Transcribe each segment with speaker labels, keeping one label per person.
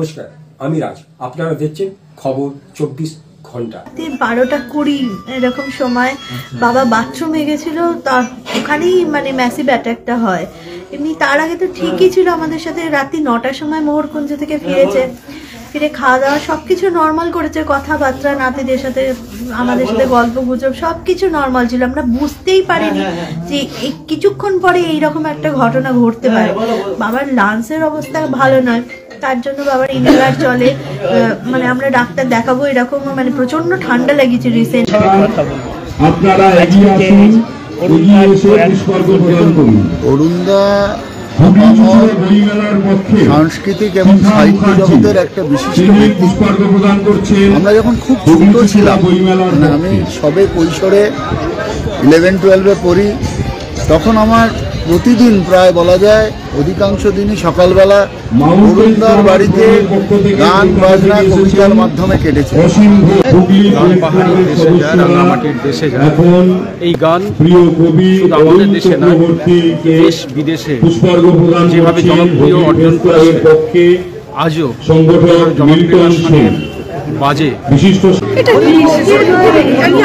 Speaker 1: নমস্কার, আমি রাজ। আপনারা দেখছেন খবর 24 ঘন্টা।
Speaker 2: 12:20 এরকম সময় বাবা বাথরুমে গেছিল, তার ওখানেই মানে ম্যাসিভ অ্যাটাকটা হয়। এমনি তার আগে তো ঠিকই ছিল, আমাদের সাথে রাত্রি 9টার সময় মোহরকুঞ্জ থেকে ফিরেছে, ফিরে খাওয়া দাওয়া সবকিছু নর্মাল করেছে, কথাবার্তা নাতিদের সাথে আমাদের সাথে গল্প গুজব সবকিছু নর্মাল ছিল। আমরা বুঝতেই পারিনি যে কিছুক্ষণ পরে এইরকম একটা ঘটনা ঘটতে পারে। বাবার লাংসের অবস্থা ভালো নয়, তার জন্য বাবার ইনহেলার চলে, মানে আমরা ডাক্তার দেখাবো এরকম, মানে প্রচন্ড ঠান্ডা লেগেছে রিসেন্ট।
Speaker 3: আপনারা এগিয়ে আসুন, এগিয়ে এসে পুষ্পার্ঘ্য প্রদান করুন।
Speaker 4: অরুণদা সাংস্কৃতিক এবং সাহিত্য জগতের একটা বিশিষ্ট
Speaker 3: পুষ্পার্ঘ্য প্রদান করছেন।
Speaker 4: আমরা যখন খুব ছোট ছিলাম, আমি সবে কৈশোরে 11-12-এ পড়ি, তখন আমার প্রতিদিন প্রায় বলা যায় অধিকাংশ দিনই সকালবেলা অরুণদার বাড়িতে গান বাজনা কবিতার মাধ্যমে কেটেছে।
Speaker 5: পাহাড়ির দেশে যায়, রাঙামাটির দেশে যায়। এই গান শুধু আমাদের দেশে না, দেশ বিদেশে যেভাবে জনপ্রিয় অর্জন করেছে, আজও জনপ্রিয় বাজে।
Speaker 2: এটা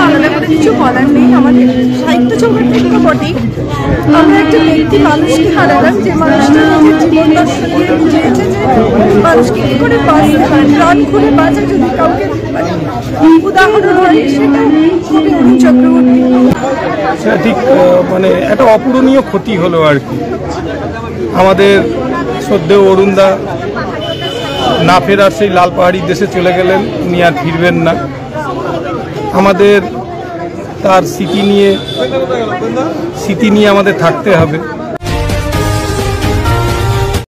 Speaker 2: আলাদা করে কিছু বলার নেই, আমাদের সাহিত্য জগৎ থেকে বটেই। আমরা একটা ব্যক্তি মানুষকে হারালাম, যে মানুষটা নিজের জীবন দর্শন দিয়ে বুঝিয়েছে যে মানুষকে কি করে বাঁচতে হয়, প্রাণ খুলে বাঁচা যদি কাউকে উদাহরণ হয়, সেটা হবে অরুণ চক্রবর্তী।
Speaker 5: সেটা ঠিক, মানে একটা অপূরণীয় ক্ষতি হলো আর কি। আমাদের শ্রদ্ধেয় অরুণদা না ফেরার সেই লাল পাহাড়ির দেশে চলে গেলেন, উনি আর ফিরবেন না। আমাদের তার স্মৃতি নিয়ে আমাদের থাকতে হবে।